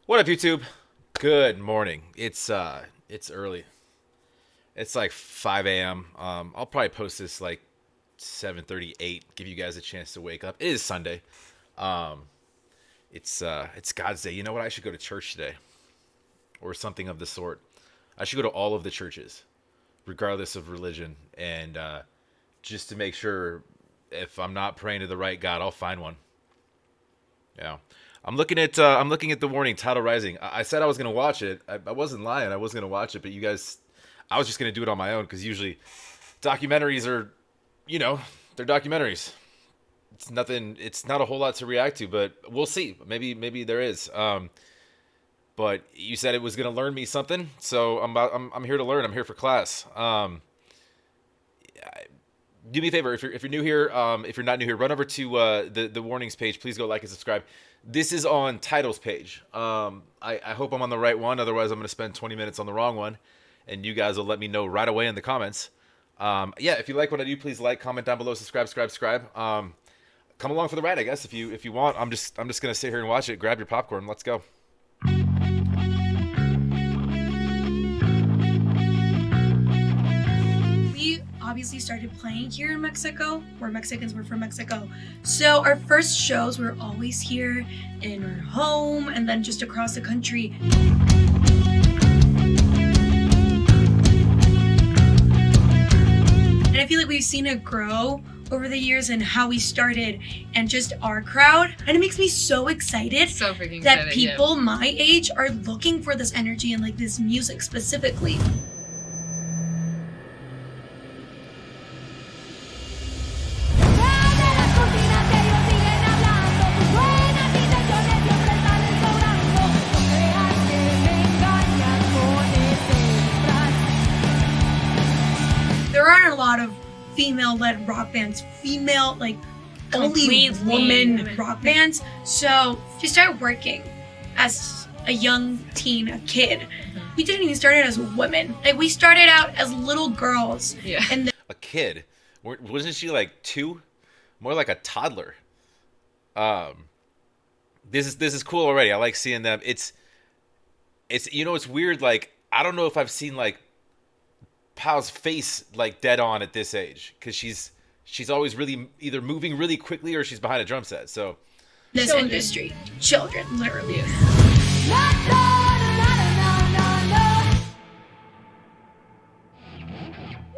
What up, YouTube? Good morning. It's early. It's like 5 a.m. I'll probably post this like 7:38. Give you guys a chance to wake up. It is Sunday. Um, it's God's day. You know what? I should go to church today, or something of the sort. I should go to all of the churches, regardless of religion, and just to make sure if I'm not praying to the right God, I'll find one. Yeah. I'm looking at the warning, Tidal Rising. I said I was gonna watch it. I wasn't lying. I was gonna watch it, but you guys, I was just gonna do it on my own because usually documentaries are, you know, they're documentaries. It's nothing. It's not a whole lot to react to, but we'll see. Maybe there is. But you said it was gonna learn me something, so I'm here to learn. I'm here for class. Do me a favor if you're new here, if you're not new here, run over to the warnings page. Please go like and subscribe. This is on Tidal's page. I hope I'm on the right one. Otherwise, I'm going to spend 20 minutes on the wrong one, and you guys will let me know right away in the comments. Yeah, if you like what I do, please like, comment down below, subscribe. Come along for the ride, I guess. If you want, I'm just going to sit here and watch it. Grab your popcorn. Let's go. Obviously started playing here in Mexico. We're Mexicans, we're from Mexico. So our first shows were always here in our home and then just across the country. And I feel like we've seen it grow over the years and how we started and just our crowd. And it makes me so excited that people my age are looking for this energy and like this music specifically. There aren't a lot of female-led rock bands, only woman rock bands. So she started working as a young teen, a kid. We didn't even start out as women. Like we started out as little girls. Yeah. And A kid? Wasn't she like 2? More like a toddler. This is cool already. I like seeing them. It's it's weird. Like I don't know if I've seen like Pal's face like dead on at this age because she's always really either moving really quickly or she's behind a drum set. So this industry, children, literally.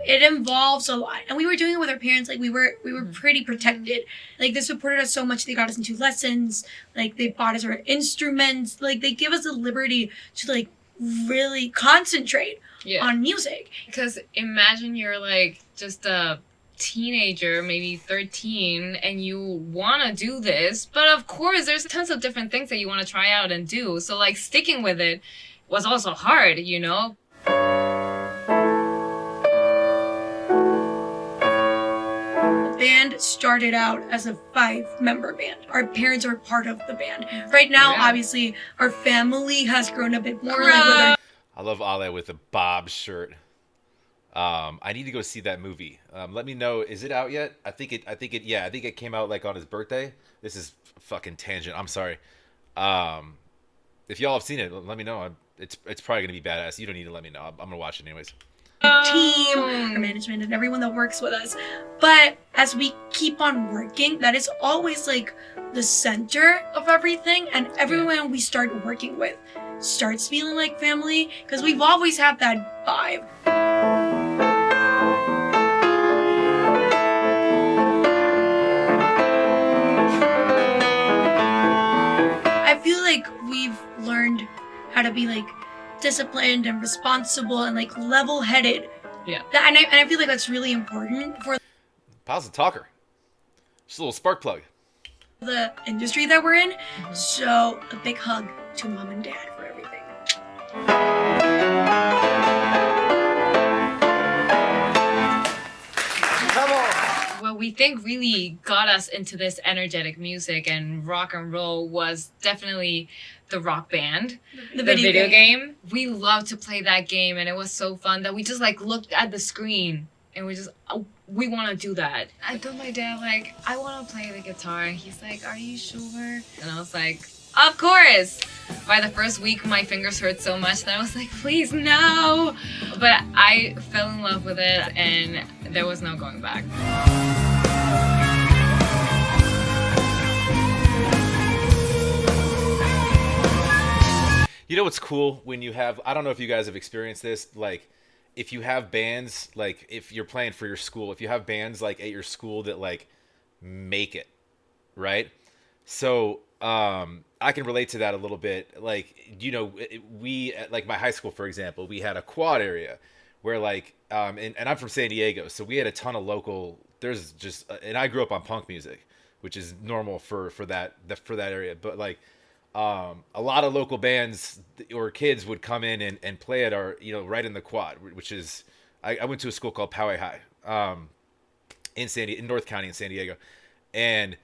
It involves a lot, and we were doing it with our parents. Like we were pretty protected. Like they supported us so much. They got us into lessons. Like they bought us our instruments. Like they give us the liberty to like really concentrate on music. Because imagine you're like just a teenager, maybe 13, and you want to do this, but of course there's tons of different things that you want to try out and do. So like sticking with it was also hard, you know? Band started out as a 5-member band. Our parents are part of the band. Right now, obviously, our family has grown a bit more. I love Ale with the Bob shirt. I need to go see that movie. Let me know. Is it out yet? I think it came out like on his birthday. This is fucking tangent. I'm sorry. If y'all have seen it, let me know. It's probably gonna be badass. You don't need to let me know. I'm gonna watch it anyways. Team, our management, and everyone that works with us. But as we keep on working, that is always like the center of everything, and everyone we start working with starts feeling like family because we've always had that vibe. I feel like we've learned how to be like disciplined and responsible and like level-headed. Yeah. And I feel like that's really important for Pal's a talker. Just a little spark plug. the industry that we're in. So a big hug to mom and dad for everything. What we think really got us into this energetic music and rock and roll was definitely the Rock Band, the video game. We loved to play that game, and it was so fun that we just like looked at the screen and we just we want to do that. I told my dad like I want to play the guitar, and he's like, "Are you sure?" And I was like, "Of course." by the first week, my fingers hurt so much that I was like, please, no. But I fell in love with it, and there was no going back. You know what's cool when you have, I don't know if you guys have experienced this, like if you have bands, like if you're playing for your school, if you have bands like at your school that like make it, right? So I can relate to that a little bit. Like, you know, we, at like my high school, for example, we had a quad area where like, and I'm from San Diego, so we had a ton of local, there's just, and I grew up on punk music, which is normal for that area. But like, a lot of local bands or kids would come in and play at our, you know, right in the quad, which is, I went to a school called Poway High, in North County in San Diego. And,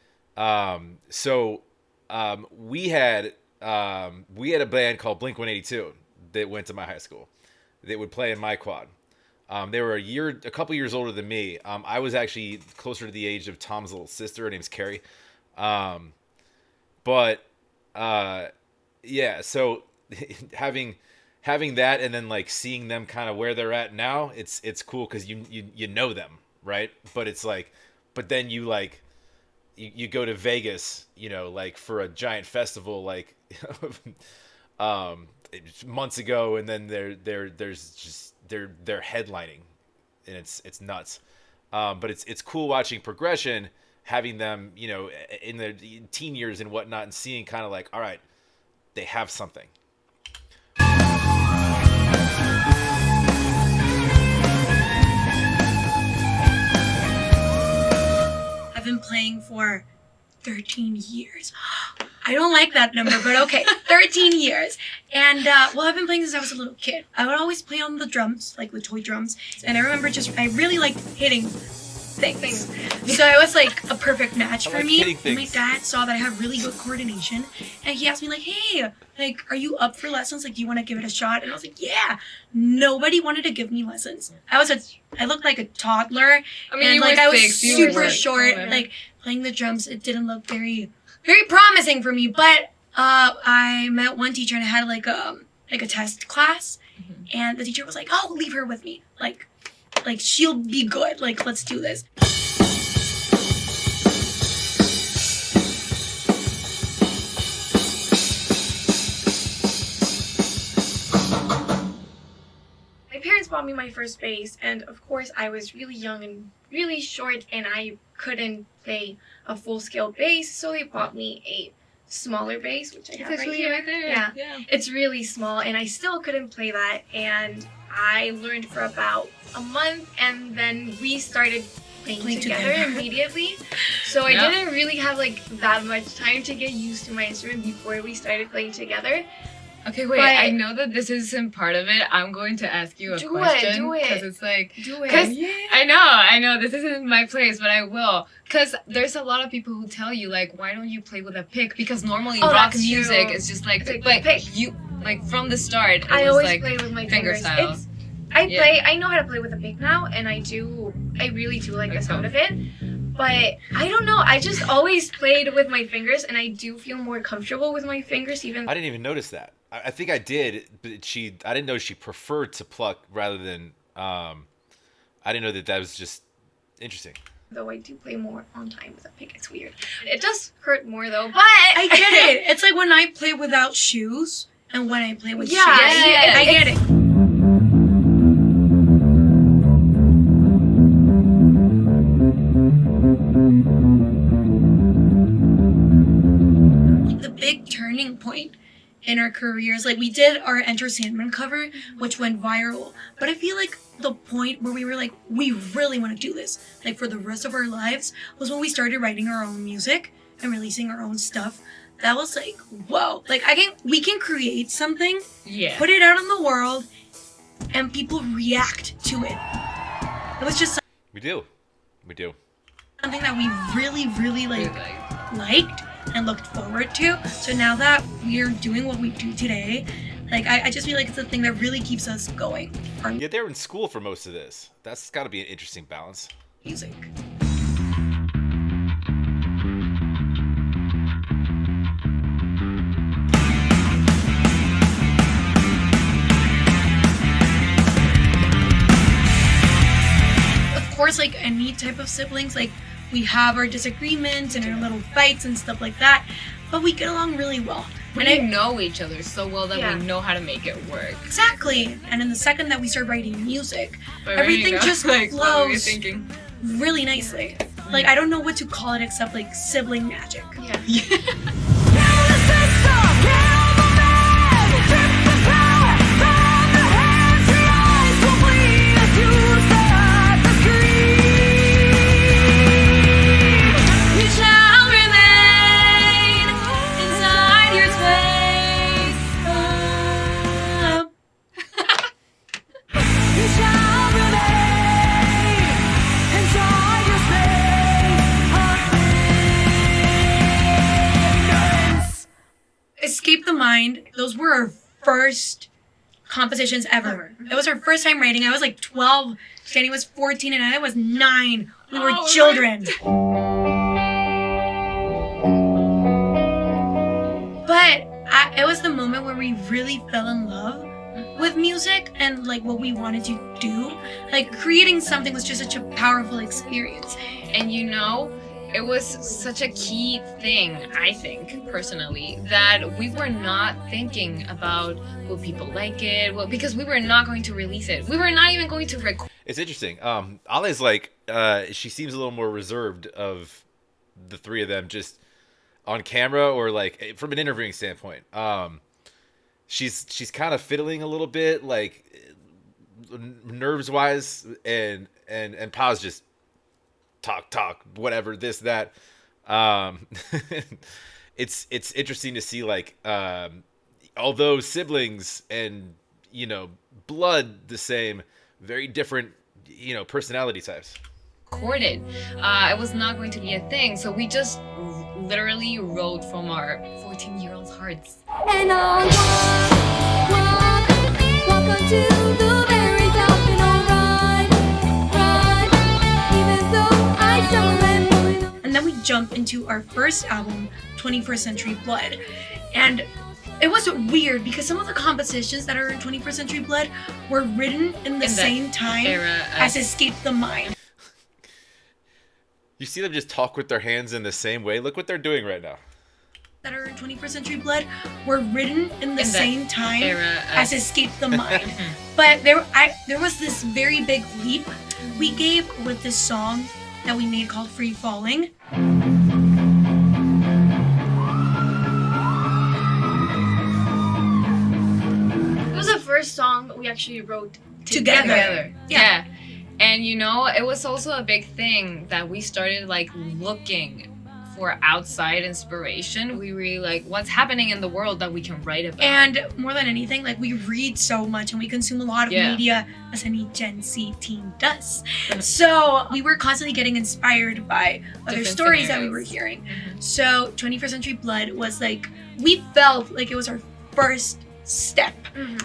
we had a band called Blink-182 that went to my high school that would play in my quad. They were a couple years older than me. I was actually closer to the age of Tom's little sister. Her name's Carrie. Yeah, so having that and then like seeing them kind of where they're at now, it's cool because you know them, right? But it's like, but then you like you go to Vegas, you know, like for a giant festival like months ago, and then they're headlining, and it's nuts. But it's cool watching progression, having them, you know, in their teen years and whatnot, and seeing kind of like, all right, they have something. I've been playing for 13 years. I don't like that number, but okay, 13 years. And, I've been playing since I was a little kid. I would always play on the drums, like the toy drums. And I remember I really liked hitting things. So it was like a perfect match for me. And my dad saw that I had really good coordination, and he asked me like, hey, like, are you up for lessons? Like, do you want to give it a shot? And I was like, yeah. Nobody wanted to give me lessons. I looked like a toddler. I mean, and like I was super short. Like playing the drums, it didn't look very, very promising for me. But I met one teacher and I had like a test class, and the teacher was like, oh, leave her with me. Like she'll be good. Like, let's do this. My parents bought me my first bass, and of course I was really young and really short, and I couldn't play a full-scale bass, so they bought me a smaller bass, which I have right here. Right there. Yeah, it's really small, and I still couldn't play that, and I learned for about a month, and then we started playing together immediately. So I didn't really have like that much time to get used to my instrument before we started playing together. Okay, wait, I know that this isn't part of it. I'm going to ask you a question. Do it. Because it's like... Do it. Because I know, this isn't my place, but I will. Because there's a lot of people who tell you, like, why don't you play with a pick? Because normally rock music is just like... But you, like, from the start, I was always like play with my finger fingers. style. I know how to play with a pick now, and I really do like the sound of it. But I don't know, I just always played with my fingers, and I do feel more comfortable with my fingers even. I didn't even notice that. I think I did, but I didn't know she preferred to pluck rather than, I didn't know that was just interesting. Though I do play more on time with a pick, it's weird. It does hurt more though, but... I get it. It's like when I play without shoes and when I play with shoes. I get it. The big turning point in our careers, like we did our Enter Sandman cover, which went viral, but I feel like the point where we were like, we really want to do this, like for the rest of our lives, was when we started writing our own music and releasing our own stuff. That was like, whoa, like we can create something, put it out in the world, and people react to it. It was just we do something that we really liked and looked forward to. So now that we're doing what we do today, like I just feel like it's a thing that really keeps us going. Yeah, they were in school for most of this. That's got to be an interesting balance. Music. course, like any type of siblings, like we have our disagreements and our little fights and stuff like that, but we get along really well. We know each other so well that we know how to make it work. Exactly. And in the second that we start writing music, everything just like, flows really nicely. Like, I don't know what to call it except like sibling magic. Yeah. Escape the Mind. Those were our first compositions ever. It was our first time writing. I was like 12, Shani was 14, and I was 9. We were children. But it was the moment where we really fell in love with music and like what we wanted to do. Like creating something was just such a powerful experience. And you know, it was such a key thing, I think, personally, that we were not thinking about will people like it, because we were not going to release it. We were not even going to record. It's interesting. Ale's like, she seems a little more reserved of the three of them, just on camera or like from an interviewing standpoint. She's kind of fiddling a little bit, like nerves wise, and Pa's just talk, whatever, this, that. It's interesting to see, like, although siblings and, you know, blood the same, very different, you know, personality types. Recorded. It was not going to be a thing, so we just literally wrote from our 14-year-old hearts. And on walk onto the very top and I'll ride, even though I stumble and fall. And then we jump into our first album, 21st Century Blood. And it was weird because some of the compositions that are in 21st Century Blood were written in the same time as Escape the Mind. You see them just talk with their hands in the same way. Look what they're doing right now. That are in 21st Century Blood were written in the same time as Escape the Mind. But there was this very big leap we gave with this song that we made called Free Falling. It was the first song we actually wrote Together. Yeah. And you know, it was also a big thing that we started like looking for outside inspiration. We really like what's happening in the world that we can write about. And more than anything, like we read so much and we consume a lot of media, as any Gen Z teen does. So we were constantly getting inspired by other Different stories scenarios that we were hearing. So 21st Century Blood was like, we felt like it was our first step.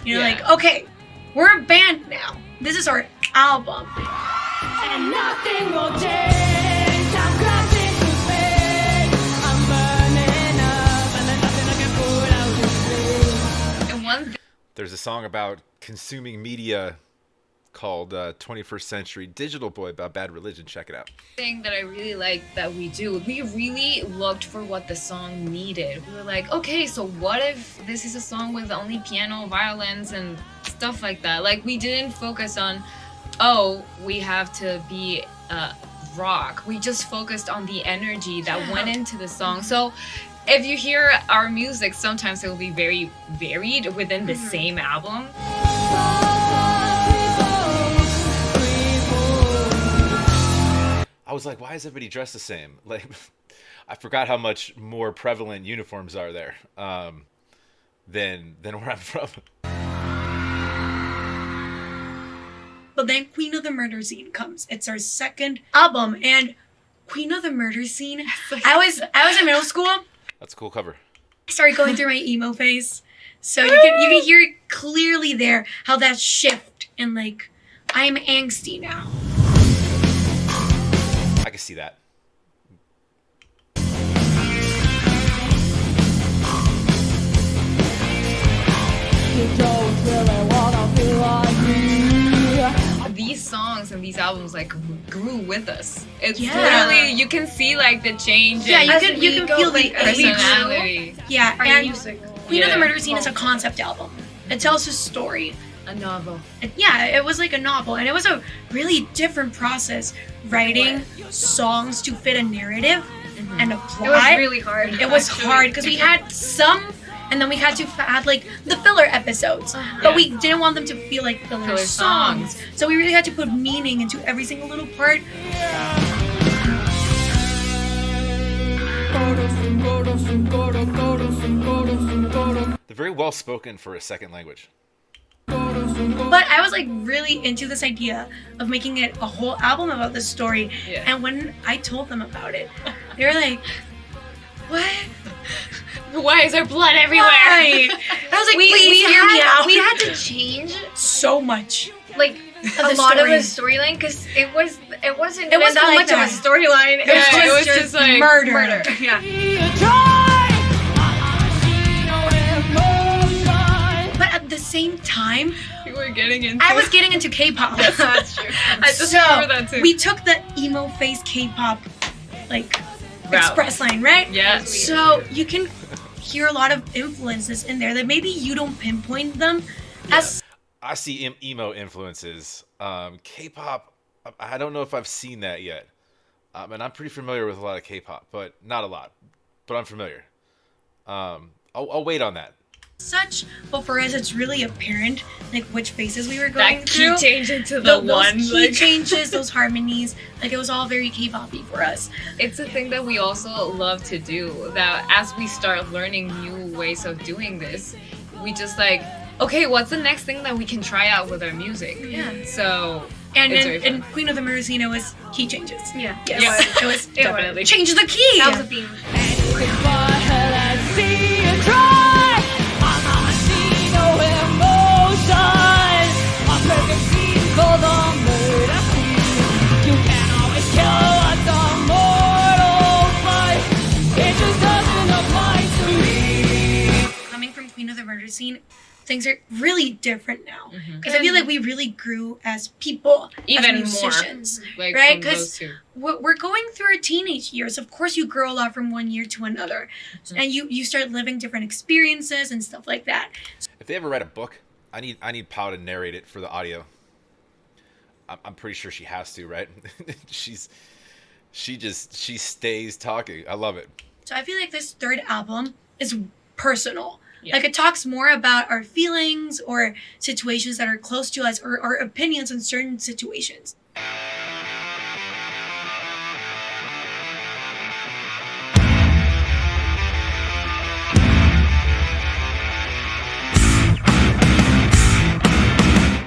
You know, like, okay, we're a band now. This is our album. And nothing will change. I'm crashing to space. I'm burning up, and there's nothing I can put out to space. And one There's a song about consuming media called 21st Century Digital Boy about bad religion. Check it out. thing that I really like that we do, we really looked for what the song needed. We were like, okay, so what if this is a song with only piano, violins, and stuff like that? Like, we didn't focus on, oh, we have to be rock. We just focused on the energy that went into the song. So if you hear our music, sometimes it will be very varied within the same album. I was like, why is everybody dressed the same? Like, I forgot how much more prevalent uniforms are there than where I'm from. But then Queen of the Murder Scene comes. It's our second album, and Queen of the Murder Scene. I was in middle school. That's a cool cover. I started going through my emo phase, so you can hear it clearly there how that shift and like I'm angsty now. I can see that. The these songs and these albums like grew with us. It's Yeah. literally, you can see like the change Yeah, in you can feel the personality. Yeah, Our and music. Queen of the Yeah. Murder Scene is a concept album. It tells a story. A novel. And yeah, it was like a novel, and it was a really different process writing songs to fit a narrative and a plot. It was really hard. It was hard because we had some, and then we had to add like the filler episodes, but we didn't want them to feel like filler songs. So we really had to put meaning into every single little part. They're very well spoken for a second language. But I was like really into this idea of making it a whole album about this story. Yeah. And when I told them about it, they were like, "What? Why is there blood everywhere? Why?" And I was like, "Please hear me out." We had to change so much. like a the lot of the story. storyline because it wasn't It even wasn't that like much that. of a storyline. Yeah, it was just like murder. Yeah. But at the same time, You were getting into I was getting into K-pop. That's true. I just So remember that too. we took the emo face K-pop like Route. express line, right? Yeah. So you can hear a lot of influences in there that maybe you don't pinpoint them as I see emo influences. K-pop, I don't know if I've seen that yet. And I'm pretty familiar with a lot of K-pop, but not a lot. But I'm familiar. I'll wait on that. such, but for us it's really apparent like which phases we were going That key through. change into the Those one. key Like, changes, those harmonies, like it was all very K-poppy for us. it's a thing that we also love to do. That as we start learning new ways of doing this, we just like, okay, what's the next thing that we can try out with our music? Yeah. So And It's very in Queen of the Murder Scene, it was key changes. Yeah. Yes, it was definitely. change the key. That was a theme. Coming from Queen of the Murder Scene, things are really different now because I Mm-hmm. feel like we really grew as people, Even as more. musicians, like right? from those Because two. we're going through our teenage years. Of course, you grow a lot from one year to another, and you start living different experiences and stuff like that. If they ever write a book, I need Pau to narrate it for the audio. I'm pretty sure she has to, right? she stays talking. I love it. So I feel like this third album is personal. Yeah. Like it talks more about our feelings or situations that are close to us or our opinions on certain situations.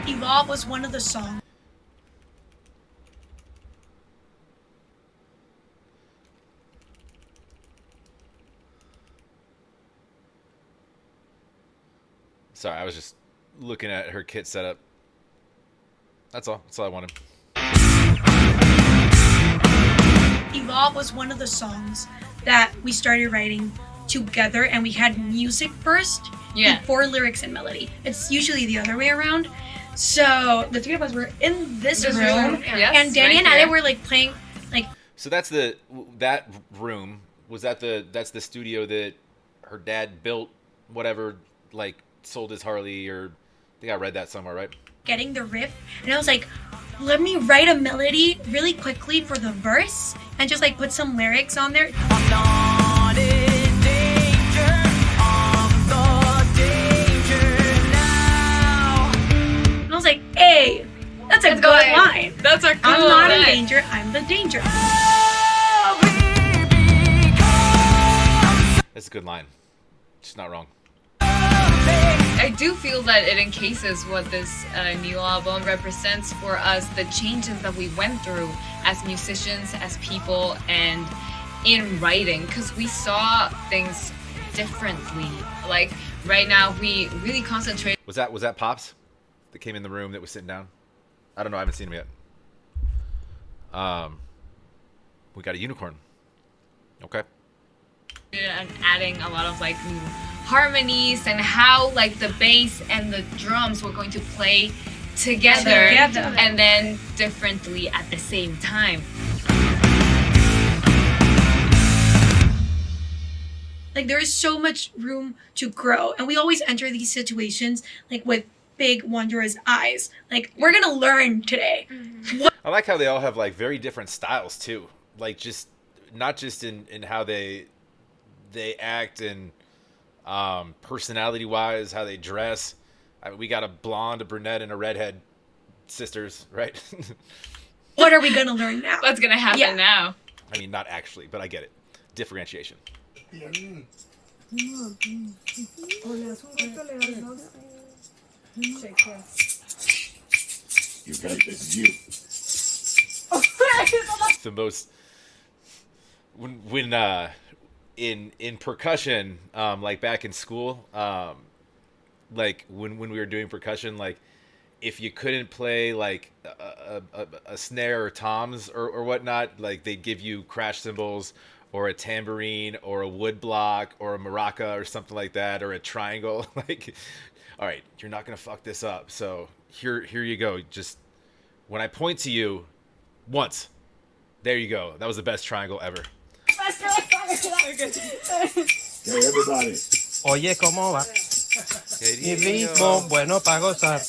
Evolve was one of the songs. Sorry, I was just looking at her kit setup. That's all. That's all I wanted. Evolve was one of the songs that we started writing together, and we had music first before lyrics and melody. It's usually the other way around. So the three of us were in this room, Yes, and Danny right and Ale here. were like playing like So that's that room. That's the studio that her dad built, whatever, like sold his Harley, or I think I read that somewhere, right? getting the riff, and I was like, let me write a melody really quickly for the verse and just like put some lyrics on there. And I was like, hey, that's a Let's good go ahead. line. That's a cool I'm not in line. danger, I'm the danger. That's a good line. She's not wrong. I do feel that it encases what this new album represents for us, the changes that we went through as musicians, as people, and in writing, because we saw things differently. Like right now, we really concentrate. Was that Pops that came in the room that was sitting down? I don't know. I haven't seen him yet. We got a unicorn. Okay. And adding a lot of like new harmonies and how like the bass and the drums were going to play together, Together. and then differently at the same time. Like there is so much room to grow, and we always enter these situations like with big wondrous eyes. Like we're gonna learn today. I like how they all have like very different styles too. Like just not just in how they act and personality wise, how they dress. We got a blonde, a brunette, and a redhead sisters, right? What are we gonna learn now? What's gonna happen Yeah. now? I mean, not actually, but I get it. Differentiation. You got this view. The most when in percussion, like back in school, like when we were doing percussion, like if you couldn't play like a snare or toms or whatnot, like they'd give you crash cymbals or a tambourine or a wood block or a maraca or something like that, or a triangle. Like, all right, you're not gonna fuck this up, so here you go. Just when I point to you once, there you go. That was the best triangle ever. Hey, everybody. Oye, ¿cómo va? Mi ritmo bueno para gozar.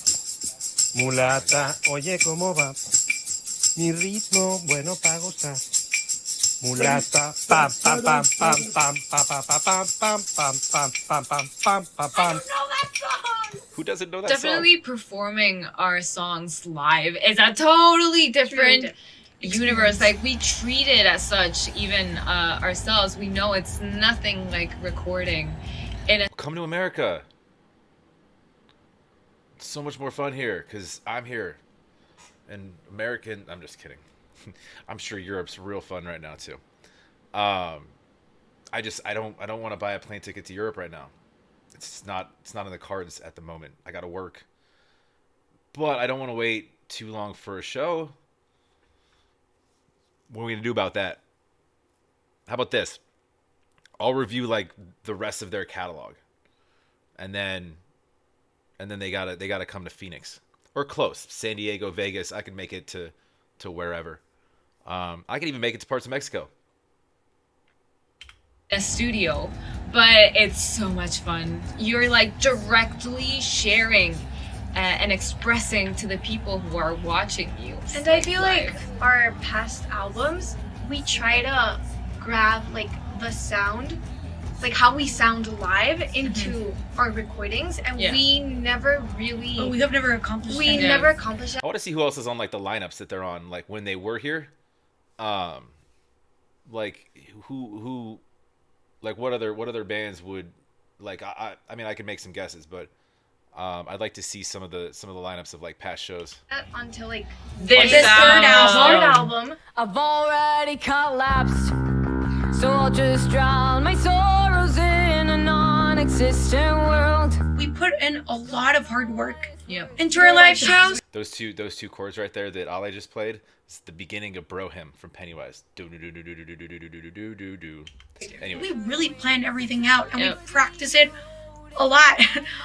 Mulata, oye, ¿cómo va? Mi ritmo bueno para gozar. Mulata, pam, pam, pam, pam, pam, pam, pam, pam, pam, pam, pam, pam, pam, pam, pam. Who doesn't know that Definitely performing our songs live is a totally different universe. Like we treat it as such, even ourselves. We know it's nothing like recording in a song? Come to America. It's so much more fun here because I'm here. And American, I'm just kidding. I'm sure Europe's real fun right now too. I don't want to buy a plane ticket to Europe right now. It's not in the cards at the moment. I got to work. But I don't want to wait too long for a show. What are we going to do about that? How about this? I'll review like the rest of their catalog. And then they got to come to Phoenix or close. San Diego, Vegas. I can make it to wherever. I can even make it to parts of Mexico. studio, but it's so much fun. You're like directly sharing and expressing to the people who are watching you. And I feel like our past albums, we try to grab like the sound, like how we sound live into our recordings, and we never really. But we have never accomplished. We that. never accomplished that. I want to see who else is on like the lineups that they're on, like when they were here. Like who, like what other bands would like? I mean, I could make some guesses, but I'd like to see some of the lineups of like past shows. Until like this third album. album. I've already collapsed, so I'll just drown my sorrows in a non-existent world. We put in a lot of hard work Yep. into our live shows. Those two chords right there that Ale just played, it's the beginning of Bro Hymn from Pennywise. Do do do do do do do do do do do do. Anyway, We really planned everything out, and we practice it a lot.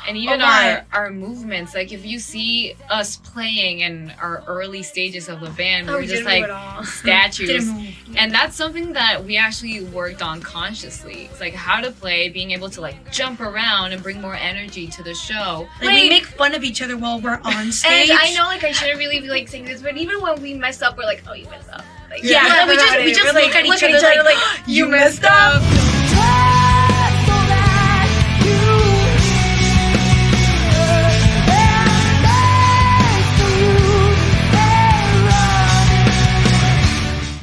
And even A lot. our movements, like if you see us playing in our early stages of the band, Oh, we're we just didn't like move at all. statues. Didn't move. And that's something that we actually worked on consciously. It's like how to play, being able to like jump around and bring more energy to the show. Like we make fun of each other while we're on And stage. I know like I shouldn't really be like saying this, but even when we mess up, we're like, oh, you messed up. Like, Yeah, laugh we just- about we it. just We're look at each other like, you messed up.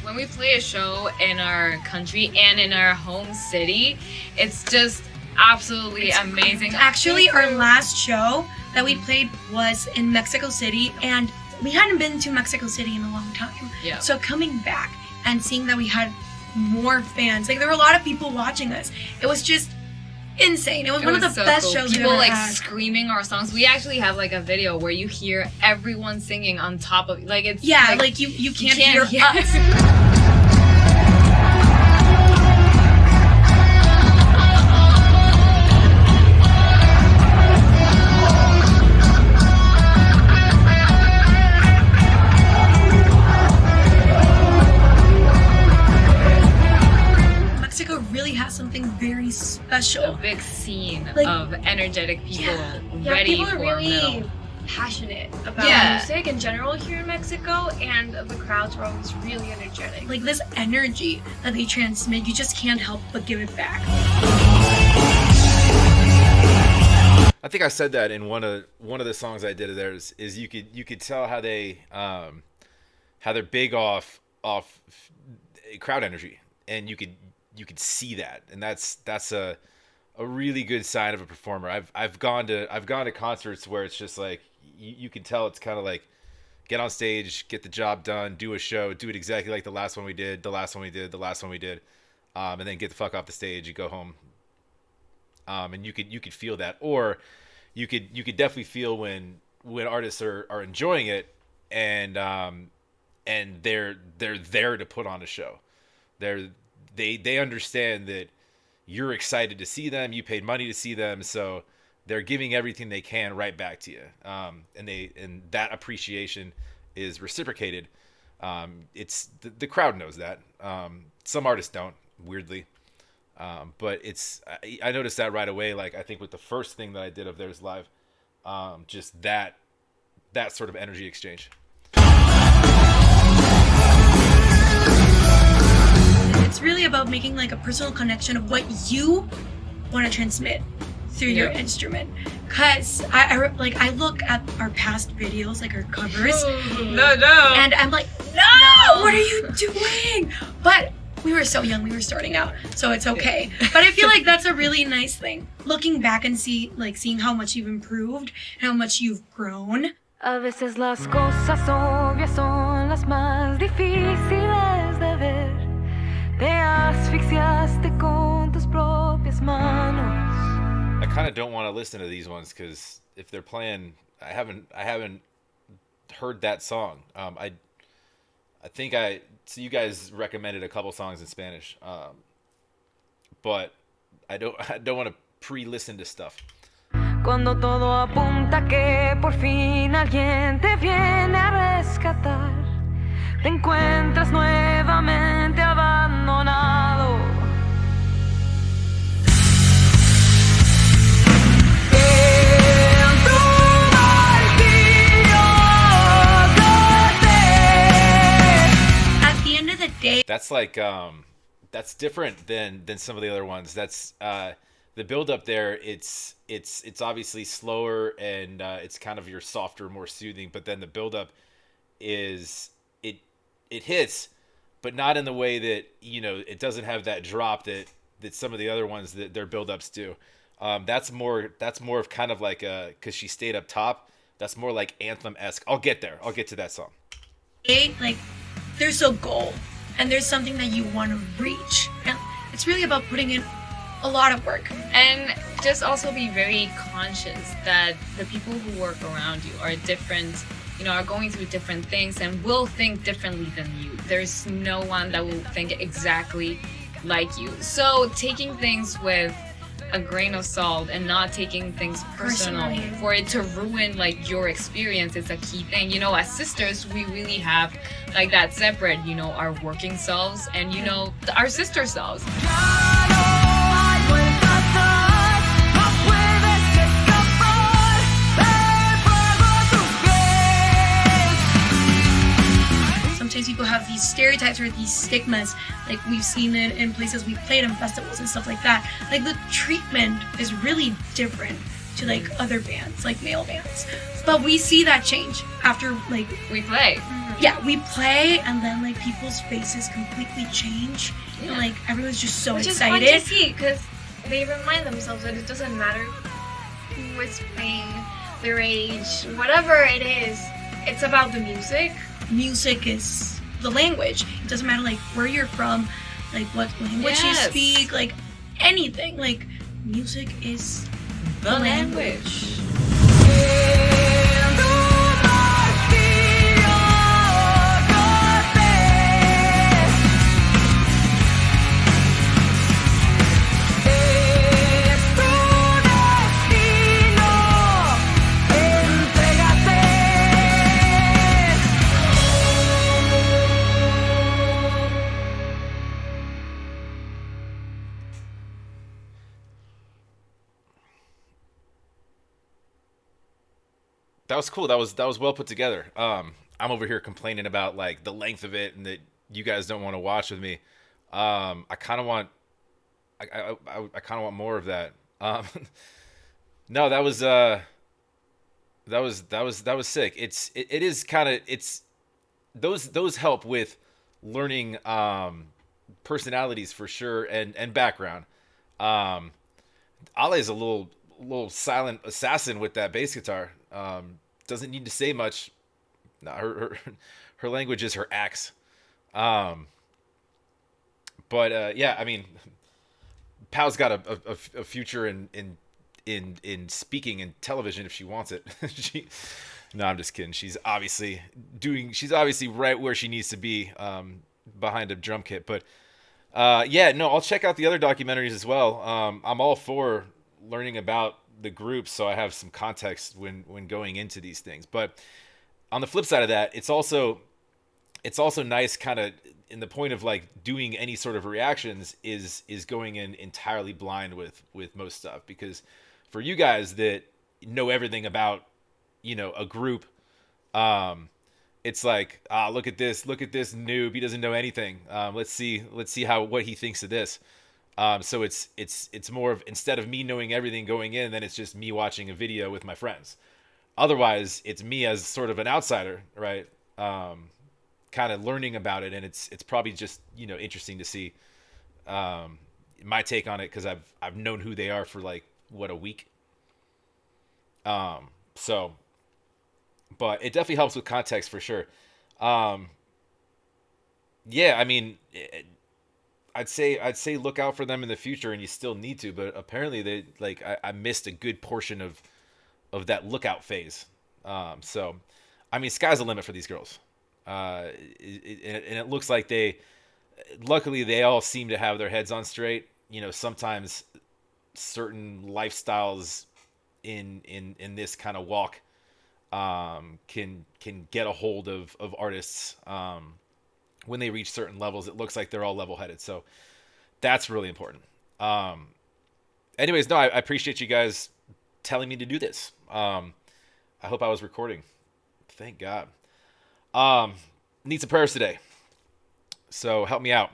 When we play a show in our country and in our home city, it's just absolutely amazing. Actually, our last show that we played was in Mexico City, and we hadn't been to Mexico City in a long time. Yeah. So coming back and seeing that we had more fans, like there were a lot of people watching us. It was just insane. It was one of the so best cool. shows People we've ever like had. screaming our songs. We actually have like a video where you hear everyone singing on top of like it's Yeah, like you can't hear us. special. A big scene Like- of energetic people Yeah, ready people for are really metal. passionate about Yeah. music in general here in Mexico, and the crowds are always really energetic. Like this energy that they transmit, you just can't help but give it back. I think I said that in one of the songs I did of theirs. Is you could tell how they're big off crowd energy, and you could see that, and that's a really good sign of a performer. I've gone to concerts where it's just like you can tell it's kind of like get on stage, get the job done, do a show, do it exactly like the last one we did, and then get the fuck off the stage. You go home. And you could feel that, or you could definitely feel when artists are enjoying it, and they're there to put on a show. They understand that you're excited to see them, you paid money to see them, so they're giving everything they can right back to you. And that appreciation is reciprocated. It's the crowd knows that. Some artists don't, weirdly. But I noticed that right away. Like I think with the first thing that I did of theirs live, just that sort of energy exchange. It's really about making like a personal connection of what you want to transmit through your instrument. Cause I look at our past videos, like our covers, No. and I'm like, no, what are you doing? But we were so young, we were starting out, so it's okay. But I feel like that's a really nice thing. Looking back and seeing how much you've improved, and how much you've grown. A veces las cosas obvias son las más difíciles de ver. Te asfixiaste con tus propias manos. I kind of don't want to listen to these ones because if they're playing, I haven't heard that song. I think so you guys recommended a couple songs in Spanish, but I don't want to pre-listen to stuff. Cuando todo apunta que por fin alguien te viene a rescatar, te encuentras nuevamente abandonado. En tu martirio At the end of the day, That's like that's different than some of the other ones. That's the build up there. It's obviously slower, and it's kind of your softer, more soothing. But then the build up is it hits, but not in the way that it doesn't have that drop that some of the other ones that their build ups do. That's more of kind of like because she stayed up top. That's more like anthem-esque. I'll get there. I'll get to that song. like there's a goal, and there's something that you want to reach, and it's really about putting in a lot of work. And just also be very conscious that the people who work around you are different, are going through different things and will think differently than you. There's no one that will think exactly like you. So taking things with a grain of salt and not taking things personally for it to ruin like your experience is a key thing. As sisters, we really have like that separate, our working selves and our sister selves. Sometimes people have these stereotypes or these stigmas, like we've seen it in places we've played in festivals and stuff like that. Like the treatment is really different to like other bands, like male bands. But we see that change after like We play. yeah, we play, and then like people's faces completely change. Yeah. And like everyone's just so Which excited. is fun to see because they remind themselves that it doesn't matter who is playing, their age, whatever it is. It's about the music. Music is the language. It doesn't matter like where you're from, like what language you Yes. speak, like anything. Like music is The language. That was cool. That was well put together. I'm over here complaining about like the length of it and that you guys don't want to watch with me. I kind of want I kind of want more of that. No, that was sick. It is kind of it's those help with learning personalities for sure and background. Um, Ale is a little silent assassin with that bass guitar. Doesn't need to say much. No, her language is her axe. Um, but yeah, I mean, Pal's got a future in speaking and television if she wants it. she, no, I'm just kidding. She's obviously right where she needs to be behind a drum kit. But yeah, no, I'll check out the other documentaries as well. I'm all for learning about the group, so I have some context when going into these things. But on the flip side of that, it's also nice, kind of in the point of like doing any sort of reactions is going in entirely blind with most stuff, because for you guys that know everything about a group, it's like, look at this noob, he doesn't know anything. Let's see what he thinks of this. So it's more of, instead of me knowing everything going in, then it's just me watching a video with my friends. Otherwise, it's me as sort of an outsider, right? Kind of learning about it, and it's probably just interesting to see my take on it, because I've known who they are for like what, a week. So, but it definitely helps with context for sure. Um, yeah, I mean, I'd say look out for them in the future, and you still need to. But apparently, I missed a good portion of that lookout phase. So, I mean, sky's the limit for these girls. And it looks like luckily they all seem to have their heads on straight. Sometimes certain lifestyles in this kind of walk can get a hold of artists when they reach certain levels. It looks like they're all level headed, so that's really important. Anyways, no, I appreciate you guys telling me to do this. I hope I was recording. Thank God. Need some prayers today, so help me out.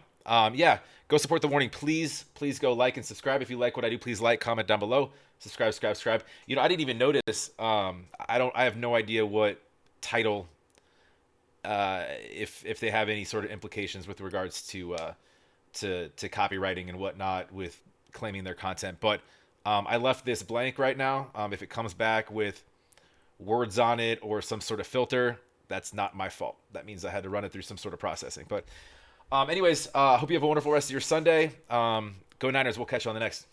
Yeah, go support the warning, please. Please go like and subscribe if you like what I do. Please like, comment down below, subscribe. I didn't even notice. I have no idea what title, if they have any sort of implications with regards to copywriting and whatnot with claiming their content. But I left this blank right now. If it comes back with words on it or some sort of filter, that's not my fault. That means I had to run it through some sort of processing. But anyways, hope you have a wonderful rest of your Sunday. Go Niners. We'll catch you on the next.